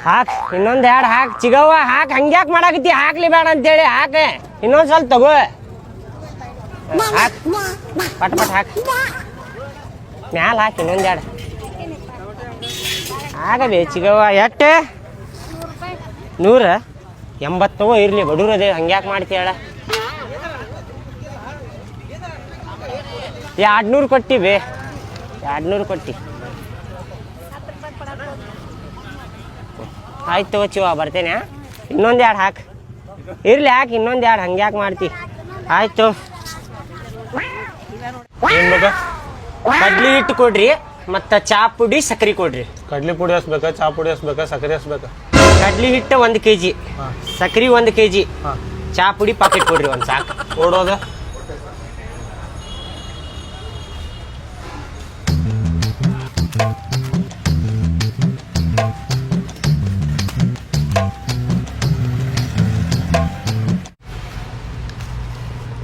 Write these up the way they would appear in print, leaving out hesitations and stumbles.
ಹಾಕ್ ಇನ್ನೊಂದ್ ಎರಡು ಹಾಕ್ ಚಿಗವ್ವ ಹಾಕ್ ಹಂಗ್ಯಾಕ್ ಮಾಡಾಕತ್ತಿ ಹಾಕ್ಲಿ ಬೇಡ ಅಂತೇಳಿ ಹಾಕ ಇನ್ನೊಂದ್ ಸ್ವಲ್ಪ ತಗೋ ಹಾಕ್ ಪಟ್ ಪಟ್ ಹಾಕ್ ಮ್ಯಾಲ ಹಾಕ್ ಇನ್ನೊಂದ್ ಎರಡು ಆಗಬೇ ಚಿಗವ್ವ ಎಟ್ಟೆ 180 ಇರ್ಲಿ ಬಡೂರದೇ ಹಂಗ್ಯಾಕ್ ಮಾಡ್ತೀಯಳ 200 ಕೊಟ್ಟಿ ಬೇ 200 ಕೊಟ್ಟಿ ಆಯ್ತು ತಗೋ ಚಿವ ಬರ್ತೇನೆ ಇನ್ನೊಂದು ಎರಡು ಹಾಕ್ ಇರ್ಲಿ ಹಾಕಿ ಇನ್ನೊಂದು ಎರಡು ಹಂಗ್ಯಾಕೆ ಮಾಡ್ತಿ ಆಯ್ತು ಏನ್ ಬೇಕಾ ಕಡ್ಲಿ ಹಿಟ್ಟು ಕೊಡ್ರಿ ಮತ್ತು ಚಾ ಪುಡಿ ಸಕ್ಕರೆ ಕೊಡ್ರಿ ಕಡ್ಲಿ ಪುಡಿ ಹಸ್ಬೇಕಾ ಚಾ ಪುಡಿ ಹಸ್ಬೇಕಾ ಸಕ್ಕರೆ ಹಸ್ಬೇಕಾ ಕಡ್ಲಿ ಹಿಟ್ಟು 1 kg ಸಕ್ಕರೆ 1 kg ಚಾ ಪುಡಿ ಪಾಕೆಟ್ ಕೊಡ್ರಿ ಒಂದು ಸಾಕು ಓಡೋದ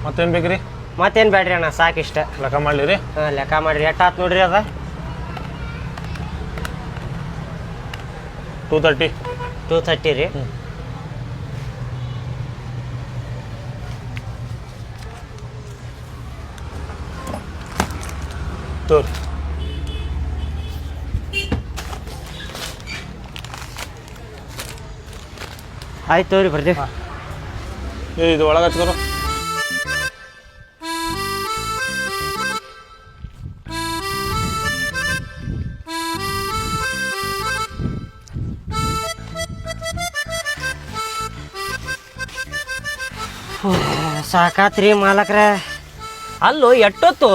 ಮತ್ತೇನ್ ಬೇಕ್ರಿ ಮತ್ತೇನು ಬೇಡ್ರಿ ಅಣ್ಣ ಸಾಕಿಷ್ಟ ಲೆಕ್ಕ ಮಾಡ್ಲಿ ರೀ ಹಾಂ ಲೆಕ್ಕ ಮಾಡ್ರಿ ಎಷ್ಟಾತ್ ನೋಡ್ರಿ ಅದ 230 230 ರೀ ತೋರಿ ಆಯ್ತು ತೋರಿ ಬರ್ತೀವಿ ಇದು ಒಳಗೆ ಹಚ್ಕೊರು ಸಾಕಾತ್ರಿ ಮಾಲಕ್ರ ಅಲ್ಲೋ ಎಷ್ಟೊತ್ತು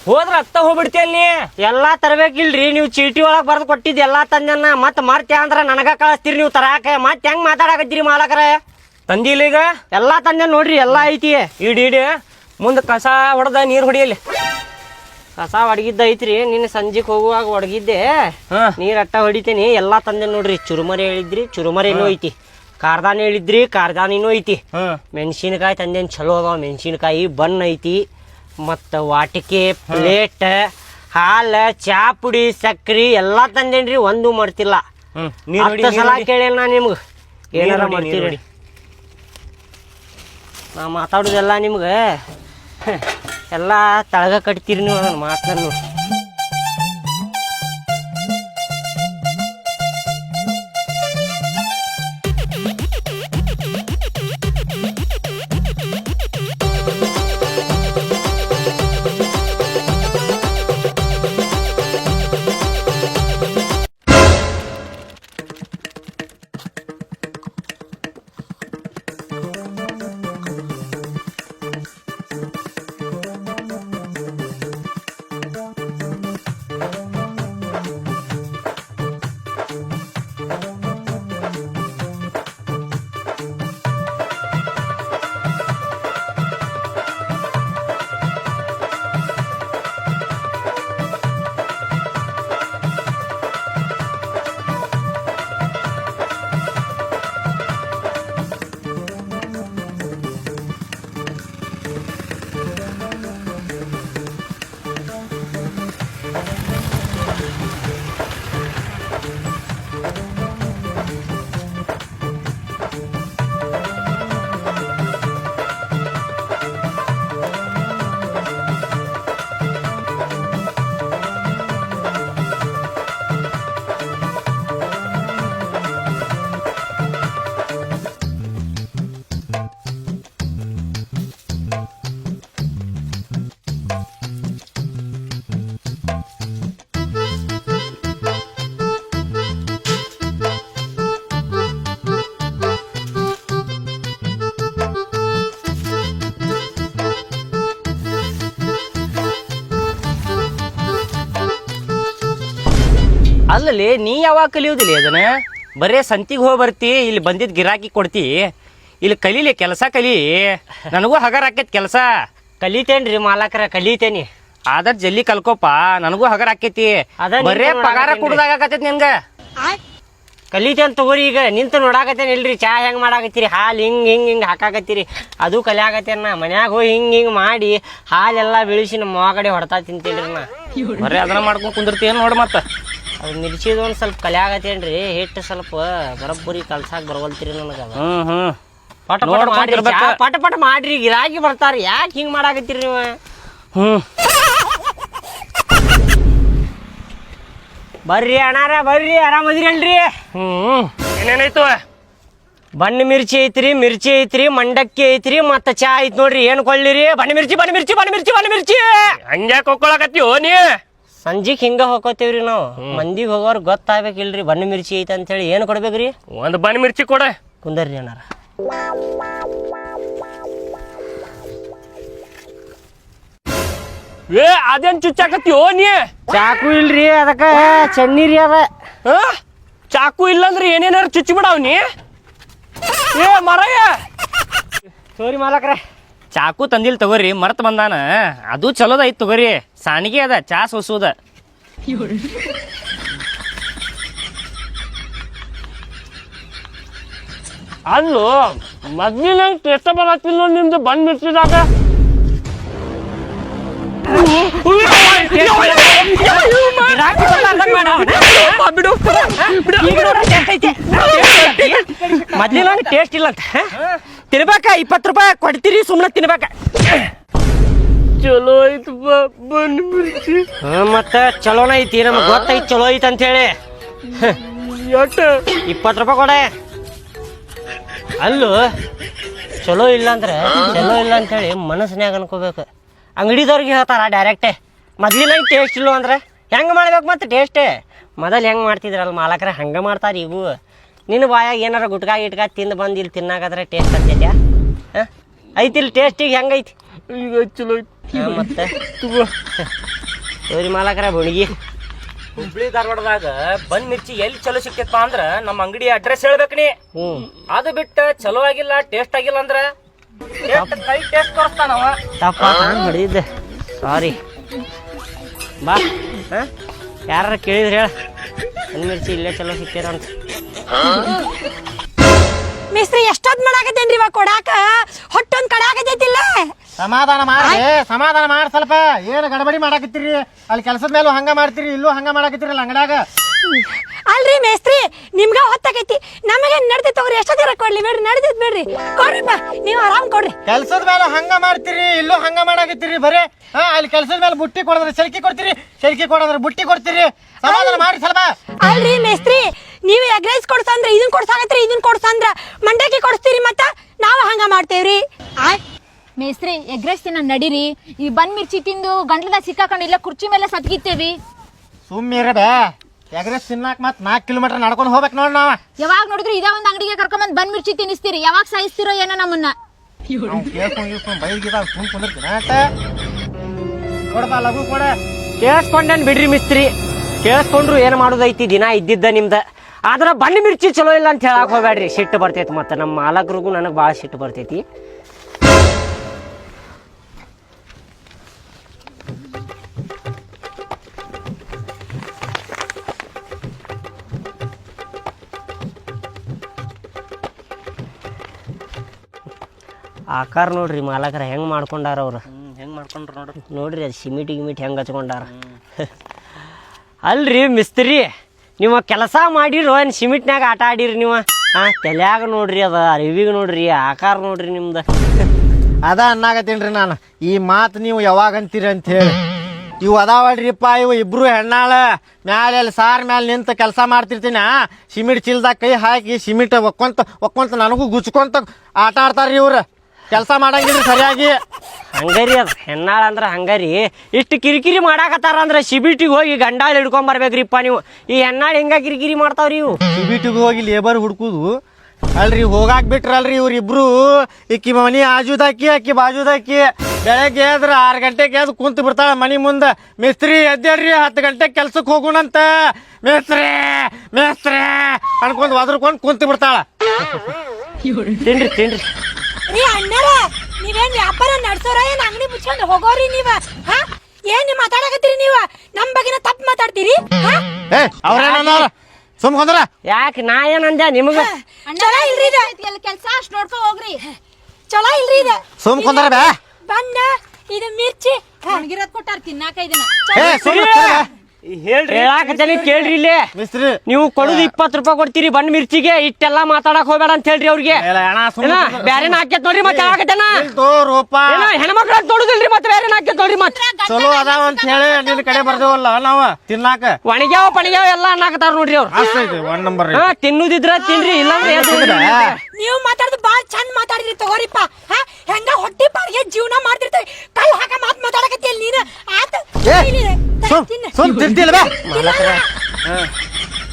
ಹೋದ್ರ ಅತ್ತ ಹೋಗ್ಬಿಡ್ತಿ ಅಲ್ಲಿ ಎಲ್ಲಾ ತರಬೇಕಿಲ್ರಿ ನೀವು ಚೀಟಿ ಒಳಗ್ ಬರ್ದು ಕೊಟ್ಟಿದ್ದು ಎಲ್ಲಾ ತಂದೆನ ಮತ್ ಮರ್ತ್ಯಾ ಅಂದ್ರ ನನಗ ಕಳಿಸ್ತೀರಿ ನೀವು ತರಾಕ ಮತ್ ಹೆಂಗ್ ಮಾತಾಡಕತ್ತೀರಿ ಮಾಲಕ್ರ ತಂದಿಲ್ಲ ಈಗ ಎಲ್ಲಾ ತಂದೆ ನೋಡ್ರಿ ಎಲ್ಲಾ ಐತಿ ಇಡಿ ಮುಂದೆ ಕಸ ಹೊಡೆದ ನೀರು ಹೊಡಿಯಲ್ಲಿ ಕಸ ಒಡಗಿದ್ದ ಐತ್ರಿ ನಿನ್ನ ಸಂಜೆಗೆ ಹೋಗುವಾಗ ಒಡಗಿದ್ದೆ ನೀರ್ ಅಟ್ಟ ಹೊಡಿತೇನಿ ಎಲ್ಲಾ ತಂದೆ ನೋಡ್ರಿ ಚುರುಮರಿ ಹೇಳಿದ್ರಿ ಚುರುಮರಿನೂ ಐತಿ ಕಾರ್ದಾನಿ ಹೇಳಿದ್ರಿ ಕಾರ್ದಾನಿನೂ ಐತಿ ಮೆಣಸಿನಕಾಯಿ ತಂದೇನು ಚಲೋ ಅದಾವ ಮೆಣಸಿನಕಾಯಿ ಬನ್ ಐತಿ ಮತ್ತು ವಾಟಿಕೆ ಪ್ಲೇಟ್ ಹಾಲು ಚಾ ಪುಡಿ ಸಕ್ರಿ ಎಲ್ಲಾ ತಂದೇನ್ರಿ ಒಂದು ಮಾಡ್ತಿಲ್ಲ ಸಲ ಕೇಳಿಲ್ಲ ನಾ ನಿಮ್ಗೆ ಏನಾರ ಮಾಡ್ತೀರಿ ನಾ ಮಾತಾಡೋದೆಲ್ಲ ನಿಮ್ಗೆ ಎಲ್ಲ ತಳಗ ಕಟ್ತೀರಿ ನೀವು ಅದನ್ನು ಮಾತನ್ನು ಅಲ್ಲಲ್ಲಿ ನೀ ಯಾವಾಗ ಕಲಿಯೋದಿಲ್ಲ ಅದನ್ನ ಬರೇ ಸಂತಿಗೆ ಹೋಗಿ ಬರ್ತಿ ಇಲ್ಲಿ ಬಂದಿದ್ದು ಗಿರಾಕಿ ಕೊಡ್ತಿ ಇಲ್ಲಿ ಕಲೀಲಿ ಕೆಲಸ ಕಲಿ ನನಗೂ ಹಗರ್ ಆಕೈತಿ ಕೆಲಸ ಕಲಿತೇನ್ರಿ ಮಾಲಕರ ಕಲಿತೇನಿ ಆದರ್ ಜಲ್ದಿ ಕಲ್ಕೋಪ ನನಗೂ ಹಗರ್ ಆಕೈತಿ ಬರೇ ಪಗಾರ ಕುಡ್ದಾಗ ಆಕತೈತಿ ನಿನ್ಗ ಕಲಿತೇನ್ ತಗೋರಿ. ಈಗ ನಿಂತು ನೋಡಾಕತ್ತೇನೆ ಇಲ್ರಿ ಚಾ ಹೆಂಗ್ ಮಾಡಾಕತ್ತೀರಿ, ಹಾಲು ಹಿಂಗ್ ಹಾಕಾಕತ್ತೀರಿ, ಅದು ಕಲಿಯಾಕತ್ತೇನ. ನಾ ಮನ್ಯಾಗ ಹೋಗಿ ಹಿಂಗ್ ಮಾಡಿ ಹಾಲೆಲ್ಲ ಬೆಳೆಸಿ ನಮ್ಮ ಕಡೆ ಹೊಡ್ತಾ ತಿಂತೇನ್ರಿ ನಾ. ಬರೀ ಅದನ್ನ ಮಾಡ್ಕೊಂಡು ಕುಂದಿರ್ತೀವಿ ನೋಡಿ. ಮತ್ತೆ ಅದು ಮಿರ್ಚಿದ ಒಂದ್ ಸ್ವಲ್ಪ ಕಲಿಯಾಕತ್ತೇನ್ರಿ. ಹಿಟ್ಟು ಸ್ವಲ್ಪ ಬರಬ್ಬರಿ ಕಲ್ಸಾಕ್ ಬರವಲ್ತೀರಿ ನನಗ. ಪಟ ಪಟ ಮಾಡ್ರಿ, ಚಾ ಪಟ ಪಟ ಮಾಡ್ರಿ, ಗಿರಾಕಿ ಬರ್ತಾರ. ಯಾಕೆ ಹಿಂಗ್ ಮಾಡಾಕತ್ತೀರಿ ನೀವು? ಬರ್ರಿ ಅಣ್ಣಾರ ಬರ್ರಿ, ಆರಾಮದಿರಿ ಅಲ್ರಿ? ಏನೇನಾಯ್ತು? ಬಣ್ಣ ಮಿರ್ಚಿ ಐತ್ರಿ, ಮಂಡಕ್ಕಿ ಐತ್ರಿ, ಮತ್ತ ಚಾ ಐತ್ ನೋಡ್ರಿ. ಏನ್ ಕೊಳ್ಳಿರಿ? ಬಣ್ಣ ಮಿರ್ಚಿ. ಹಂಗ್ಯಾಕೆ ಹೋಗ್ಕೊಳಕತ್ತೀವೋ ನೀ? ಸಂಜಿಗ್ ಹಿಂಗ ಹೋಗ್ಕೋತೇವ್ರಿ ನಾವು. ಮಂದಿಗೆ ಹೋಗೋರ್ ಗೊತ್ತಾಗ್ಬೇಕಿಲ್ರಿ ಬಣ್ಣ ಮಿರ್ಚಿ ಐತೆ ಅಂತ ಹೇಳಿ. ಏನ್ ಕೊಡ್ಬೇಕ್ರಿ? ಒಂದು ಬಣ್ಣ ಮಿರ್ಚಿ ಕೊಡ. ಕುಂದರ್ರಿ ಅಣ್ಣಾರ. ಅದೇನ್ ಚುಚ್ಚಾಕತ್ತೀವೋ ನೀ? ಚಾಕು ಇಲ್ರಿ, ಅದಕ್ಕ ಚನ್ನೀರಿ ಅದ. ಚಾಕು ಇಲ್ಲಂದ್ರೆ ಏನೇನಾರು ಚುಚ್ಚಿ ಬಿಡಾವ್ ನೀ. ಮರಯ್ಯ ಸೋರಿ ಮಾಲಕ್ರೆ, ಚಾಕು ತಂದಿಲ್ ತಗೋರಿ, ಮರ್ತ್ ಬಂದಾನ. ಅದು ಚಲೋದ ಐತ್ ತಗೋರಿ, ಸಾಣಿಗೆ ಅದ ಚಾ ಸೋಸುದ. ಅಲ್ಲೋ ಮೊದ್ಲಿನ ಟೇಸ್ಟ್ ಬರತ್ತಿಲ್ಲ ನಿಮ್ದು ಬಣ್ಣ ಮಿರ್ಚಿದಾಗ. ಮೊದ್ಲಿನ ಟೇಸ್ಟ್ ಇಲ್ಲ ಅಂತ ತಿನ್ಬೇಕ. 20 ರೂಪಾಯಿ ಕೊಡ್ತೀರಿ, ಸುಮ್ಮನೆ ತಿನ್ಬೇಕ. ಚಲೋ ಐತ್ ಬಣ್ಣ ಮಿರ್ಚಿ. ಮತ್ತ ಚಲೋನ ಐತಿ, ನಮ್ಗೆ ಗೊತ್ತೈತಿ ಚಲೋ ಐತಿ ಅಂತ ಹೇಳಿ. 20 ರೂಪಾಯಿ ಕೊಡೆ. ಅಲ್ಲೂ ಚಲೋ ಇಲ್ಲ ಅಂದ್ರೆ ಚಲೋ ಇಲ್ಲ ಅಂತ ಹೇಳಿ ಮನಸ್ಸಿನಾಗ ಅನ್ಕೋಬೇಕು. ಅಂಗಡಿದವ್ರಿಗೆ ಹೇಳ್ತಾರ ಡೈರೆಕ್ಟೇ, ಮೊದ್ಲಿನ ಟೇಸ್ಟ್ ಇಲ್ಲ ಅಂದ್ರೆ ಹೆಂಗೆ ಮಾಡ್ಬೇಕು? ಮತ್ತೆ ಟೇಸ್ಟೇ ಮೊದಲು ಹೆಂಗೆ ಮಾಡ್ತಿದ್ರಲ್ಲ ಮಾಲಕ್ರೆ, ಹಂಗೆ ಮಾಡ್ತಾರೆ ಇವು. ನಿನ್ನ ಬಾಯಾಗ ಏನಾರ ಗುಟ್ಕಾ ಗಿಟ್ಕಾ ತಿಂದು ಬಂದು ಇಲ್ಲಿ ತಿನ್ನಾಕದ್ರೆ ಟೇಸ್ಟ್ ಆಗ್ತೈತ್ಯಾ? ಐತಿಲ್ಲ ಟೇಸ್ಟಿಗೆ ಹೆಂಗೈತಿ? ಈಗ ಚಲೋ ಐತಿ. ಮತ್ತೆ ಸೋರಿ ಮಾಲಕ್ರೆ, ಬುಣಿಗಿ ಹುಬ್ಳಿ ಧಾರವಾಡದಾಗ ಬನ್ ಮಿರ್ಚಿ ಎಲ್ಲಿ ಚಲೋ ಸಿಕ್ತೈತಪ್ಪ ಅಂದ್ರ ನಮ್ಮ ಅಂಗಡಿ ಅಡ್ರೆಸ್ ಹೇಳ್ಬೇಕು ನೀ. ಅದು ಬಿಟ್ಟು ಚಲೋ ಆಗಿಲ್ಲ, ಟೇಸ್ಟ್ ಆಗಿಲ್ಲ ಅಂದ್ರ ಕೈ ಟೇಸ್ಟ್ ತೋರಿಸ್ತಾನವ. ತಪ್ಪ ಹೊಡೆದಿದ್ದೆ, ಸಾರಿ. ಬಾ, ಯಾರ ಕೇಳಿದ್ರೆ ಹೇಳ, ಬನ್ ಮಿರ್ಚಿ ಇಲ್ಲೇ ಚಲೋ ಸಿಕ್ತೀರ ಅಂತ. ಮಿಸ್ತ್ರಿ ಎಷ್ಟೊತ್ತು ಮಾಡಾಕತ್ತೇನ್ರಿ ಇವಾಗ ಕೊಡಾಕ? ಹೊಟ್ಟೊಂದ್ ಕಡೆ ಆಗತೈತಿಲ್ಲ. ಸಮಾಧಾನ ಮಾಡಿ ಸ್ವಲ್ಪ. ಏನು ಗಡಬಡಿ ಮಾಡಾಕತ್ತೀರಿ? ಅಲ್ಲಿ ಕೆಲಸದ ಮೇಲೂ ಹಂಗ ಮಾಡ್ತೀರಿ, ಇಲ್ಲೂ ಹಂಗ ಮಾಡಾಕತ್ತೀರಲ್ಲ ಅಂಗಡ್ಯಾಗ. ಅಲ್ರಿ ಮೇಸ್ತ್ರಿ, ನಿಮ್ಗ ಹೊತ್ತಾಕೈತಿ, ನಮಗೆ ನಡ್ದಿ ತಗೋರಿ. ಎಷ್ಟೊತ್ತಿರ ಕೊಡ್ಲಿ? ಬೇಡ್ರಿ, ನಡ್ದಿದ್ ಬೇಡ್ರಿ, ಕೊಡ್ರಿಪ್ಪ, ನೀವು ಆರಾಮ್ ಕೊಡ್ರಿ. ಕೆಲಸದ ಮೇಲೆ ಹಂಗ ಮಾಡ್ತೀರಿ, ಇಲ್ಲೂ ಹಂಗ ಮಾಡಾಕತ್ತೀರಿ ಬರೇ. ಅಲ್ಲಿ ಕೆಲಸದ ಮೇಲೆ ಬುಟ್ಟಿ ಕೊಡೋದ್ರೆ ಸೆಲ್ಕಿ ಕೊಡ್ತೀರಿ, ಸೆಲ್ಕಿ ಕೊಡೋದ್ರೆ ಬುಟ್ಟಿ ಕೊಡ್ತೀರಿ. ಸಮಾಧಾನ ಮಾಡಿ ಸ್ವಲ್ಪ. ಅಲ್ರಿ ಮೇಸ್ತ್ರಿ, ನೀವು ಎಗ್ ರೈಸ್ ಕೊಡ್ಸಂದ್ರ ಇದನ್ ಕೊಡ್ಸಾಕತ್ರಿ, ಇದನ್ ಕೊಡ್ಸಂದ್ರ ಮಂಡಕ್ಕಿ ಕೊಡಿಸ್ತೀರಿ, ಮತ್ತ ನಾವು ಹಂಗ ಮಾಡ್ತೇವ್ರಿ. ಮೇಸ್ತ್ರಿ ಎಗ್ ರೈಸ್ ತಿನ್ನ ನಡೀರಿ. ಈ ಬನ್ ಮಿರ್ಚಿ ತಿಂದು ಗಂಟ್ಲದಾಗ ಸಿಕ್ಕಾಕೊಂಡು ಇಲ್ಲ ಕುರ್ಚಿ ಮೇಲೆ ಸತ್ಗಿತ್ತೇವಿ. ಸುಮ್ಮಿರಬೇ, ಎಗ್ರೆಸ್ ತಿನ್ನಾಕ ಮತ್ತೆ 4 ಕಿಲೋಮೀಟರ್ ನಡ್ಕೊಂಡು ಹೋಗ್ಬೇಕು ನೋಡಿ ನಾವು. ಯಾವಾಗ ನೋಡಿದ್ರು ಇದೇ ಒಂದು ಅಂಗಡಿಗೆ ಕರ್ಕೊಂಬಂದ್ ಬನ್ ಮಿರ್ಚಿ ತಿನ್ನಿಸ್ತೀರಿ. ಯಾವಾಗ ಸಾಯಿಸ್ತಿರೋ ಏನೋ ನಮ್ಮನ್ನ. ಬೈಗಿದ ಸುಮ್ ಕುಂದಿರ್ತೀನಿ ಕೊಡಪ್ಪ, ಲಘು ಕೊಡ. ಕೇಳಿಸ್ಕೊಂಡೇನ್ ಬಿಡ್ರಿ ಮಿಸ್ತ್ರಿ, ಕೇಳಿಸ್ಕೊಂಡ್ರು ಏನು ಮಾಡೋದೈತಿ, ದಿನ ಇದ್ದಿದ್ದ ನಿಮ್ದ. ಆದ್ರೆ ಬಣ್ಣ ಮಿರ್ಚಿ ಚಲೋ ಇಲ್ಲ ಅಂತ ಹೇಳಕ್ ಹೋಗ್ಬೇಡ್ರಿ, ಸಿಟ್ಟು ಬರ್ತೈತಿ. ಮತ್ತೆ ನಮ್ಮ ಮಾಲಕರಿಗೂ ನನಗೆ ಭಾಳ ಸಿಟ್ಟು ಬರ್ತೈತಿ. ಆಕಾರ ನೋಡ್ರಿ ಮಾಲಕರ ಹೆಂಗೆ ಮಾಡ್ಕೊಂಡಾರ ಅವ್ರು. ಹೆಂಗ್ ಮಾಡ್ಕೊಂಡ್ರು ನೋಡ್ರಿ. ನೋಡ್ರಿ ಅದು ಸಿಮಿಟಿ ಗಿಮಿಟಿ ಹೆಂಗೆ ಹಚ್ಕೊಂಡಾರ. ಅಲ್ರಿ ಮಿಸ್ತ್ರಿ, ನೀವು ಕೆಲಸ ಮಾಡಿರೋ ಏನು ಸಿಮಿಟ್ನ್ಯಾಗ ಆಟ ಆಡಿರಿ ನೀವು? ತಲ್ಯಾಗ ನೋಡ್ರಿ, ಅದ ಅರಿವಿಗೆ ನೋಡ್ರಿ, ಆಕಾರ ನೋಡ್ರಿ ನಿಮ್ದು. ಅದ ಅನ್ನಾಗತ್ತೇನ್ರಿ ನಾನು. ಈ ಮಾತು ನೀವು ಯಾವಾಗ ಅಂತೀರಿ ಅಂತ ಹೇಳಿ. ಇವು ಅದಾವಲ್ರಿಪ್ಪ, ಇವು ಇಬ್ರು ಹೆಣ್ಣಾಳ ಮ್ಯಾಲೆ ಸಾರ್ ಮ್ಯಾಲೆ ನಿಂತು ಕೆಲಸ ಮಾಡ್ತಿರ್ತೀನಿ. ಸಿಮಿಟ್ ಚೀಲ್ದಾಗ ಕೈ ಹಾಕಿ ಸಿಮಿಟ್ ಒಕ್ಕೊಂತ ನನಗೂ ಗುಚ್ಕೊಂತ ಆಟ ಆಡ್ತಾರ್ರಿ ಇವ್ರು. ಕೆಲಸ ಮಾಡಂಗಿಲ್ರಿ ಸರಿಯಾಗಿ. ಹಂಗರಿ ಅದು ಹೆಣ್ಣಾಳ ಅಂದ್ರೆ ಹಂಗರಿ. ಇಷ್ಟು ಕಿರಿಕಿರಿ ಮಾಡಾಕತ್ತಾರ ಅಂದ್ರೆ ಸಿಬಿಟಿಗೆ ಹೋಗಿ ಗಂಡಾಳ ಹಿಡ್ಕೊಂಬರ್ಬೇಕ್ರಿಪ್ಪ ನೀವು. ಈ ಹೆಣ್ಣಾಳು ಹಿಂಗ ಕಿರಿಕಿರಿ ಮಾಡ್ತಾವ್ರಿ ಇವು. ಸಿಬಿಟಿಗೆ ಹೋಗಿ ಲೇಬರ್ ಹುಡ್ಕುದು ಅಲ್ರಿ, ಹೋಗಾಕ್ ಬಿಟ್ರಲ್ರಿ ಇವ್ರಿಬ್ರು. ಈಕಿ ಮನಿ ಆಜುದಾಕಿ ಆಕಿ ಬಾಜುದಾಕಿ. ಬೆಳಗ್ಗೆ ಎದ್ರೆ 6 ಗಂಟೆಗೆ ಎದ್ದು ಕುಂತು ಬಿಡ್ತಾಳ ಮನಿ ಮುಂದೆ. ಮೇಸ್ತ್ರಿ ಎದ್ದೇಳ್ರಿ, 10 ಗಂಟೆಗೆ ಕೆಲ್ಸಕ್ಕೆ ಹೋಗೋಣಂತ. ಮೇಸ್ತ್ರಿ ಮೇಸ್ತ್ರಿ ಅನ್ಕೊಂಡ್ ಒದ್ರಕೊಂಡ್ ಕುಂತು ಬಿಡ್ತಾಳ. ತಿನ್ರಿ ತಿನ್ರಿ. ರೀ ಅಣ್ಣಾರ, ನೀವೇನ್ ವ್ಯಾಪಾರ ನಡ್ಸೋರ ಏನ್ ಅಂಗಡಿ ಮುಚ್ಕೊಂಡು ಹೋಗೋರಿ ನೀವ? ಏನ್ ಮಾತಾಡಕತ್ತೀರಿ ನೀವ? ನಮ್ ಬಗ್ಗೆನ ತಪ್ಪು ಮಾತಾಡ್ತೀರಿ? ಅವ್ರೇನ ಸುಮ್ ಹೋದ್ರ ಯಾಕೆ ನಾ ಏನಂದೆ ನಿಮಗ ಚಲೋ ಇಲ್ರಿ ಇದು ಕೆಲಸ ಅಷ್ಟ್ ನೋಡ್ಕೊ ಹೋಗ್ರಿ. ಚಲೋ ಇಲ್ರಿ ಇದು ಸುಮ್ ಕುಂದ್ರ ಬೇ ಬಣ್ಣ ಇದು ಮಿರ್ಚಿ ಒಣಗಿರೋದ್ ಕೊಟ್ಟಾರ ತಿನ್ನಾಕ ಇದನ್ನ. ಏ ಸುಮ್ ಹೇಳಾಕತ್ತೇನೆ ಕೇಳ್ರಿ ಇಲ್ಲಿ. ಮಿಸ್ತ್ರಿ ನೀವು ಕೊಡುದು 20 ರೂಪಾಯಿ ಕೊಡ್ತೀರಿ ಬಣ್ಣ ಮಿರ್ಚಿಗೆ, ಇಟ್ಟೆಲ್ಲಾ ಮಾತಾಡಕ್ ಹೋಗ್ಬೇಡ ಅಂತ ಹೇಳ್ರಿ ಅವ್ರಿಗೆ. ಬ್ಯಾರೇನ ಹಾಕ್ಯತ್ ನೋಡ್ರಿ ಮತ್ತೆ ಹೇಳಾಕತ್ತೇನ ರೂಪ ಹೆಣ್ಮಕ್ಳ ನೋಡುದಿಲ್ರಿ ಮತ್ತೆ ಬೇರೆ ಹಾಕ್ಯತ್ ನೋಡ್ರಿ ಮತ್ತೆ. ಚಲೋ ಅದಾವ ಅಂತ ಹೇಳಿ ನಿನ್ ಕಡೆ ಬರ್ದೇವಲ್ಲ ನಾವ ತಿನ್ನಾಕ ಒಣಗ್ಯಾವ ಪಣಿಗ್ಯಾವ ಎಲ್ಲಾ ಅನ್ನಾಕತ್ತಾರ ನೋಡ್ರಿ ಅವ್ರು. ಅಷ್ಟ ಐತಿ 1 ನಂಬರ್ ತಿನ್ನುದಿದ್ರ ತಿನ್ರಿ ಇಲ್ಲಾಂದ್ರೆ ಏನ್ ತಿನ್ನೋದಿಲ್ಲ. ನೀವು ಮಾತಾಡೋದು ಬಾಳ ಚಂದ ಮಾತಾಡಿದ್ರಿ ತಗೋರಿಪ್ಪ. ಹೆಂಗ ಹೊಟ್ಟಿ ಪಾಡಿಗೆ ಜೀವನ ಮಾಡ್ತಿರ್ತೇವೆ, ಕೈ ಹಾಕ ಮಾತಾಡಕತ್ತಿ ಅಲ್ಲಿ ನೀನು. ಆತ ಸುಮ್ ತಿಂತಿಲ್ಲ ಬೇ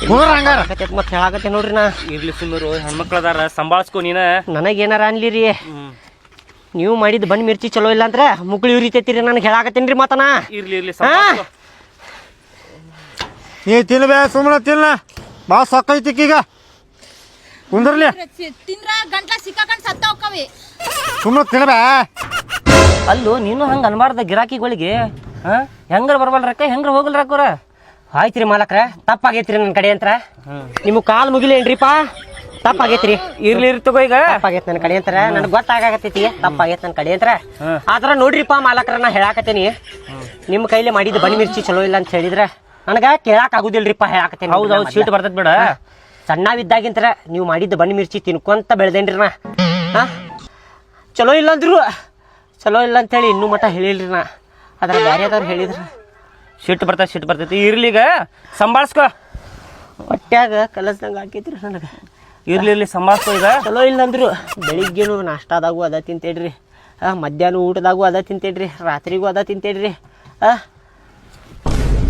ಕುಂದ್ರ ಹಂಗಾರ ಮತ್ತೆ ಹೇಳಾಕತ್ತೆ ನೋಡ್ರಿ ನಾ. ಇರ್ಲಿ ಸುಮ್ಮರು ಹೆಣ್ಮಕ್ಳದಾರ ಸಂಭಾಳಿಸ್ಕೊ ನೀನ. ನನಗೇನಾರ ಅನ್ಲಿರಿ, ನೀವು ಮಾಡಿದ ಬಣ್ಣ ಮಿರ್ಚಿ ಚಲೋ ಇಲ್ಲ ಅಂದ್ರ ಮುಕ್ಳಿ ಉರಿತೈತಿರಿ ನನಗೆ ಹೇಳಾಕತ್ತೇನ್ರಿ ಮತ್ತನ. ಇರ್ಲಿ ಸಂಭಾಳಿಸ್ಕೊ. ನೀ ತಿನ್ಬೇ ಸುಮ್ಮನೆ ತಿನ್ನ ಬಾ ಸೊಕ್ಕೈತಿ ಈಗ ಕುಂದ್ರಲಿ ತಿಂದ್ರ ಗಂಟ್ಲ ಸಿಕ್ಕಾಕೊಂಡ್ ಸತ್ತ ಹೋಕ್ಕವಿ. ಸುಮ್ಮನೆ ತಿನ್ಬೇ. ಅಲ್ಲೂ ನೀನು ಹಂಗ ಅನ್ಬಾರ್ದ ಗಿರಾಕಿಗಳಿಗೆ. ಹೆಂಗಾರ ಬರ್ಬಲ್ ರೊಕ್ಕ ಹೆಂಗಾರ ಹೋಗಲ್ ರೊಕ್ಕ. ಆಯ್ತ್ರಿ ಮಾಲಕ್ರ, ತಪ್ಪಾಗೈತ್ರಿ ನನ್ನ ಕಡೆ ಅಂತ. ನಿಮ್ಗೆ ಕಾಲ್ ಮುಗಿಲೇನ್ರಿಪಾ, ತಪ್ಪಾಗೈತ್ರಿ. ಇರ್ಲಿ ತಗೋ ಈಗ. ತಪ್ಪಾಗೈತ್ ನನ್ನ ಕಡೆ ಅಂತಾರ, ನನಗೆ ಗೊತ್ತಾಗತೈತಿ ತಪ್ಪಾಗೈತ್ ನನ್ನ ಕಡೆ ಅಂತಾರ. ಆದ್ರ ನೋಡ್ರಿಪಾ ಮಾಲಕ್ರ, ನಾ ಹೇಳಾಕತ್ತೇನಿ ನಿಮ್ಮ ಕೈಲಿ ಮಾಡಿದ ಬಣ್ಣ ಮಿರ್ಚಿ ಚಲೋ ಇಲ್ಲ ಅಂತ ಹೇಳಿದ್ರ ನನಗ ಕೇಳಾಕ್ ಆಗುದಿಲ್ರಿಪ್ಪ. ಹೇಳಾಕತ್ತೇನಿ ಹೌದೌದು ಸೀಟ್ ಬರ್ತದ ಬೇಡ. ಸಣ್ಣವಿದ್ದಾಗಿಂತರ ನೀವು ಮಾಡಿದ ಬಣ್ಣ ಮಿರ್ಚಿ ತಿನ್ಕೊಂತ ಬೆಳೆದೇನ್ರಿ ನಾ. ಚಲೋ ಇಲ್ಲ ಅಂದ್ರು ಚಲೋ ಇಲ್ಲ ಅಂತೇಳಿ ಇನ್ನೂ ಮಟ ಹೇಳಿಲ್ರಿ ನಾ. ಅದ್ರ ಬ್ಯಾರೆದವ್ರು ಹೇಳಿದ್ರ ಸಿಟ್ಟು ಬರ್ತೈತಿ. ಇರ್ಲಿ ಈಗ ಸಂಭಾಳಿಸ್ಕೊ. ಹೊಟ್ಯಾಗ ಕಲಸ್ದಂಗ ಹಾಕೈತ್ರಿ ನನಗೆ. ಇರ್ಲಿ ಸಂಭಾಳಿಸ್ಕೊ ಈಗ. ಚಲೋ ಇಲ್ಲ ಅಂದ್ರು ಬೆಳಿಗ್ಗೆನು ನಾಷ್ಟಾದಾಗೂ ಅದ ತಿಂತೇಡ್ರಿ, ಮಧ್ಯಾಹ್ನ ಊಟದಾಗೂ ಅದ ತಿಂತೇಡ್ರಿ, ರಾತ್ರಿಗೂ ಅದ ತಿಂತೇಡ್ರಿ.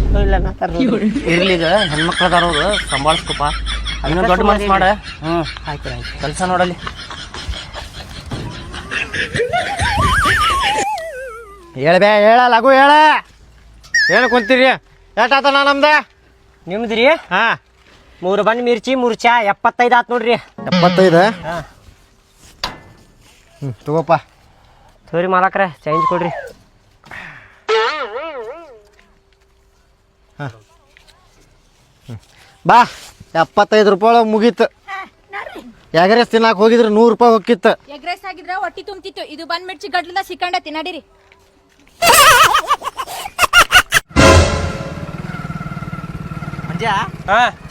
ಚಲೋ ಇಲ್ಲ ಅನ್ನತ್ತಾರ. ಇರ್ಲಿ ಈಗ ಹೆಣ್ಮಕ್ಳದಾರ ಅವ್ರು ಸಂಭಾಳಿಸ್ಕೊಪ್ಪ. ಅದನ್ನ ದೊಡ್ಡ ಮನ್ಸು ಮಾಡ. ಆಯ್ತು ಆಯ್ತು ಕೆಲಸ ನೋಡಲಿ. ಹೇಳ್ಬೇ ಹೇಳ ಲಘು ಹೇಳ ಏನು ಕುಂತೀರಿ ಎಷ್ಟಾತ ನಾ ನಮ್ದ ನಿಮ್ದ್ರಿ ಹಾ 3 ಬಣ್ಣ ಮಿರ್ಚಿ 3 ಚಾ 75 ಆತ್ ನೋಡ್ರಿ. 75 ತಗೋಪ್ಪ. ಸರಿ ಮಾಲಕ್ರ ಚೇಂಜ್ ಕೊಡ್ರಿ. ಬಾ 75 ರೂಪಾಯಿ ಮುಗೀತು. ಎಗ್ರೆಸ್ ತಿನ್ನಾಕ ಹೋಗಿದ್ರೆ 100 ರೂಪಾಯಿ ಹೋಗಿತ್ತು. ಎಗ್ ರೈಸ್ ಆಗಿದ್ರ ಹೊಟ್ಟಿ ತುಂಬ್ತಿತ್ತು. ಇದು ಬಂದ್ ಮಿರ್ಚಿ ಗಡ್ಲದ ಸಿಕ್ಕಂಡತಿ ನಡೀರಿ.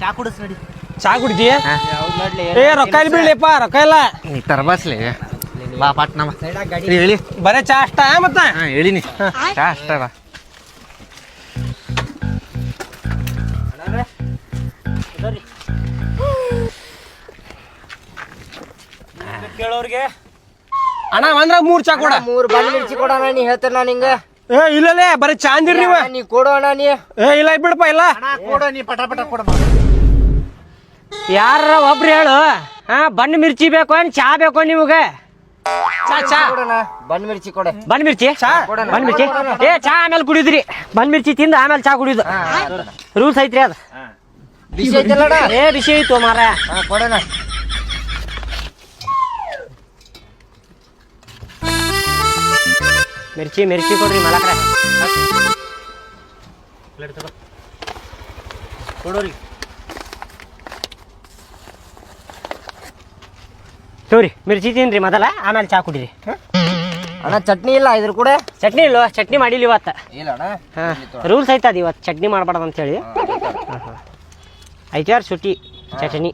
ಚಾ ಕುಡಿಸ್ ನಡಿ. ಚಾ ಕುಡಿದಿ? ನೋಡ್ಲಿ ಏ ರೊಕ್ಕ ಇಲ್ಲಿ ಬೀಳ್ಲಿಪ್ಪ, ರೊಕ್ಕ ಇಲ್ಲ. ಈ ತರಬಾಸ್ಲಿ ಬಾ ಪಾಟ್ನ ಹೇಳಿ ಬರೇ ಚಾ ಅಷ್ಟ ಮತ್ತ ಹೇಳಿನಿ ಚಾ ಅಷ್ಟ ಬಾ. ಕೇಳೋರ್ಗೆ ಅಣ್ಣ ಅಂದ್ರ 3 ಚಾ ಕೊಡ. 3 ಬಣ್ಣ ಮಿರ್ಚಿ ಕೊಡೋಣ, ನೀ ಹೇಳ್ತಾರ ನಾ ನಿಂಗ. ಏ ಇಲ್ಲಲೇ ಬರೀ ಚಾ ಅಂದಿರಿ ನೀವ. ನೀ ಕೊಡೋಣ ನೀ. ಏ ಇಲ್ಲ ಬಿಡಪ್ಪ ಇಲ್ಲ. ಕೊಡ ನೀ ಪಟ ಪಟ ಕೊಡ. ಯಾರ ಒಬ್ರು ಹೇಳು, ಬಣ್ಣ ಮಿರ್ಚಿ ಬೇಕೋ ಏನ್ ಚಾ ಬೇಕೋ ನಿಮ್ಗೆ? ಚಾ ಬಣ್ಣ ಮಿರ್ಚಿ ಕೊಡ. ಬಣ್ಣ ಮಿರ್ಚಿ ಬಣ್ಣ ಮಿರ್ಚಿ ಚಾ ಆಮೇಲೆ ಕುಡಿದ್ರಿ. ಬಣ್ಣ ಮಿರ್ಚಿ ತಿಂದ ಆಮೇಲೆ ಚಾ ಕುಡಿಯೋದು ರೂಲ್ಸ್ ಐತ್ರಿ ಅದ. ಬಿಸಿ ಐತಲ್ಲಡ ಬಿಸಿ ಐತು ಮಾರ. ಕೊಡೋಣ. ಮಿರ್ಚಿ ಕೊಡ್ರಿ ಮಾಲಕ್ರ. ಕೊಡೋರಿ. ತೋರಿ ಮಿರ್ಚಿ ತಿನ್ರಿ ಮೊದಲ, ಆಮೇಲೆ ಚಾ ಕುಡಿರಿ. ಅಣ್ಣ ಚಟ್ನಿ ಇಲ್ಲ ಇದ್ರ ಕೂಡ? ಚಟ್ನಿ ಇಲ್ವ? ಚಟ್ನಿ ಮಾಡಿಲ್ಲ ಇವತ್ತ. ಇಲ್ಲ ಅಣ್ಣ ರೂಲ್ಸ್ ಐತದ ಇವತ್ತು ಚಟ್ನಿ ಮಾಡಬಾರ್ದು ಅಂತೇಳಿ. ಐತಾರ ಸುಟ್ಟಿ ಚಟ್ನಿ.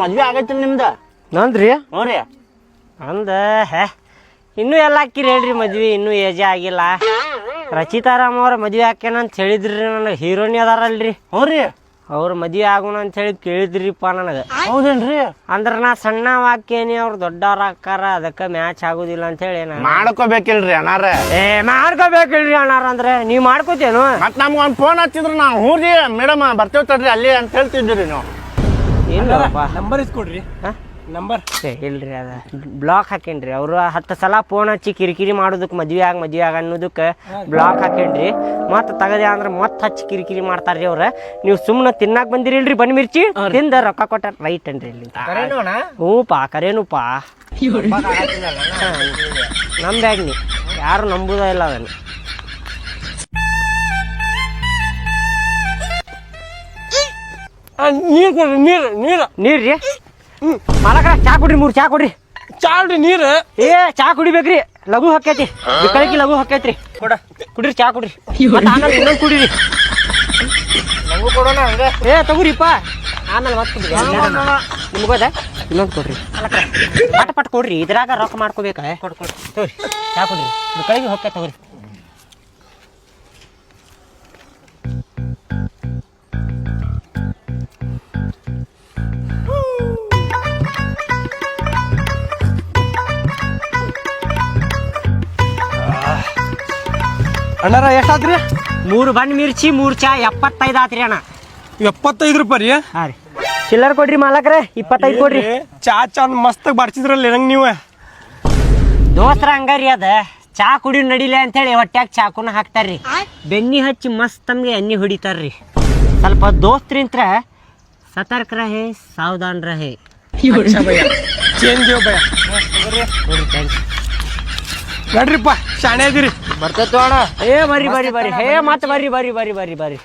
ಮದ್ವೆ ಆಗೈತಿ ನಿಮ್ದ? ನಂದ್ರಿ ನೋಡ್ರಿ ಅಂದ ಇನ್ನೂ ಎಲ್ಲ ಹಾಕಿರಿ ಹೇಳ್ರಿ ಮದ್ವಿ, ಇನ್ನೂ ಏಜೆ ಆಗಿಲ್ಲ. ರಚಿತಾರಾಮ್ ಅವ್ರ ಮದ್ವೆ ಹಾಕ್ಯಾನ ಅಂತ ಹೇಳಿದ್ರಿ ನನಗೆ. ಹೀರೋನಿ ಅದಾರಲ್ರಿ ಹ್ಞೂರಿ, ಅವ್ರ ಮದ್ವೆ ಆಗೋಣ ಅಂತ ಹೇಳಿ ಕೇಳಿದ್ರಿಪ್ಪ ನನಗೆ. ಹೌದೇನ್ರಿ? ಅಂದ್ರ ನಾ ಸಣ್ಣ ವಾಕ್ಯನಿ, ಅವ್ರು ದೊಡ್ಡವ್ರ ಹಾಕಾರ, ಅದಕ್ಕೆ ಮ್ಯಾಚ್ ಆಗುದಿಲ್ಲ ಅಂತ ಹೇಳಿ ಮಾಡ್ಕೋಬೇಕಿಲ್ರಿ ಅಣ್ಣಾರ. ಮಾಡ್ಕೋಬೇಕಿಲ್ರಿ ಅಣ್ಣಾರ. ಅಂದ್ರೆ ನೀವ್ ಮಾಡ್ಕೋತೇನು? ಮತ್ ನಮ್ಗ ಒಂದ್ ಫೋನ್ ಹಚ್ಚಿದ್ರು ನಾವು ಹ್ಞೂ ರೀ ಮೇಡಮ್ ಬರ್ತೇವ್ ತಡ್ರಿ ಅಲ್ಲಿ ಅಂತ ಹೇಳ್ತಿದ್ರಿ ನೀವು. ಇಲ್ಲಪ್ಪ. ನಂಬರ್ ಇಸ್ಕೊಡ್ರಿ. ನಂಬರ್ ಇಲ್ರಿ ಅದ ಬ್ಲಾಕ್ ಹಾಕೇನ್ರಿ ಅವರು 10 ಸಲ ಫೋನ್ ಹಚ್ಚಿ ಕಿರಿಕಿರಿ ಮಾಡೋದಕ್ಕೆ ಮದ್ವೆ ಆಗ ಅನ್ನೋದಕ್ಕೆ ಬ್ಲಾಕ್ ಹಾಕೇನ್ರಿ ಮತ್ತೆ ತಗದೆ ಅಂದ್ರೆ ಮತ್ತೆ ಹಚ್ಚಿ ಕಿರಿಕಿರಿ ಮಾಡ್ತಾರ್ರಿ ಅವ್ರ ನೀವು ಸುಮ್ಮನೆ ತಿನ್ನಾಕ ಬಂದಿರಿಲ್ರಿ ಬನ್ ಮಿರ್ಚಿ ತಿಂದ ರೊಕ್ಕ ಕೊಟ್ಟಾರ ರೈಟ್ ಅನ್ರಿ ಇಲ್ಲಿ ಹ್ಞೂಪಾ ಕರೇನುಪಾ ನಂಬ್ಯಾಗ ನೀ ಯಾರು ನಂಬುದ ಇಲ್ಲ ಅದನ್ನ ನೀರ್ ಕೊಡ್ರಿ ನೀರ್ ನೀರ್ರಿ ಮಾಲಕರ ಚಾ ಕೊಡ್ರಿ 3 ಚಾ ಕೊಡ್ರಿ ಚಾಲ್ರಿ ನೀರ್ ಏ ಚಾ ಕುಡಿಬೇಕ್ರಿ ಲಘು ಹೊಕ್ಕೈತಿ ಬಿಕ್ಕಳಿಗೆ ಲಘು ಹೊಕ್ಕೈತ್ರಿ ಕುಡ್ರಿ ಚಾ ಕುಡ್ರಿ ಮತ್ತೆ ಆಮೇಲೆ ಇನ್ನೊಂದು ಕುಡೀರಿ ನಂಗೂ ಕೊಡೋಣ ಹಂಗ ಏ ತಗೋರಿಪ್ಪ ಆಮೇಲೆ ಮತ್ತೆ ಕುಡ್ರಿ ನಿಮ್ಗೋದ ಇನ್ನೊಂದು ಕೊಡ್ರಿ ಪಟ್ ಪಟ್ ಕೊಡ್ರಿ ಇದ್ರಾಗ ರೊಕ್ಕ ಮಾಡ್ಕೋಬೇಕ ಕೊಡ್ರಿ ತಗೋರಿ ಚಾ ಕುಡ್ರಿ ಬಿಕ್ಕಳಿಗೆ ಹೊಕ್ಕೈ ತಗೋರಿ ಅಣ್ಣಾರ ಎಷ್ಟಾದ್ರಿ 3 ಬನ್ ಮಿರ್ಚಿ 3 ಚಾ 75 ಆತ್ರಿ ಅಣ್ಣ 75 ರೂಪಾಯಿ ರೀ ಹಾ ರೀ ಚಿಲ್ಲರ್ ಕೊಡ್ರಿ ಮಾಲಕ್ರೆ 25 ಕೊಡ್ರಿ ಚಾ ಮಸ್ತ್ ಬಾಡ್ಸಿದ್ರಲ್ಲ ನಂಗೆ ನೀವು ದೋಸ್ತರ ಹಂಗಾರಿ ಅದ ಚಾ ಕುಡಿ ನಡಿಲೆ ಅಂತೇಳಿ ಹೊಟ್ಯಾಗ ಚಾಕುನ ಹಾಕ್ತಾರ್ರಿ ಬೆನ್ನಿ ಹಚ್ಚಿ ಮಸ್ತ್ ತಮ್ಗೆ ಎಣ್ಣೆ ಹೊಡಿತಾರ್ರಿ ಸ್ವಲ್ಪ ದೋಸ್ತ್ರಿಂತ್ರ ಸತರ್ಕ ರಹೆ ಸಾವಧಾನ್ ರಹೆ ಚೇಂಜ್ ದೇವ್ ಭಯ ನಡ್ರಿಪ್ಪ ಶಾಣೆ ಅದೀರಿ ಬರ್ತೈತಿ ಅಣ್ಣ ಏ ಬರ್ರಿ ಹೇ ಮತ್ತೆ ಬರ್ರಿ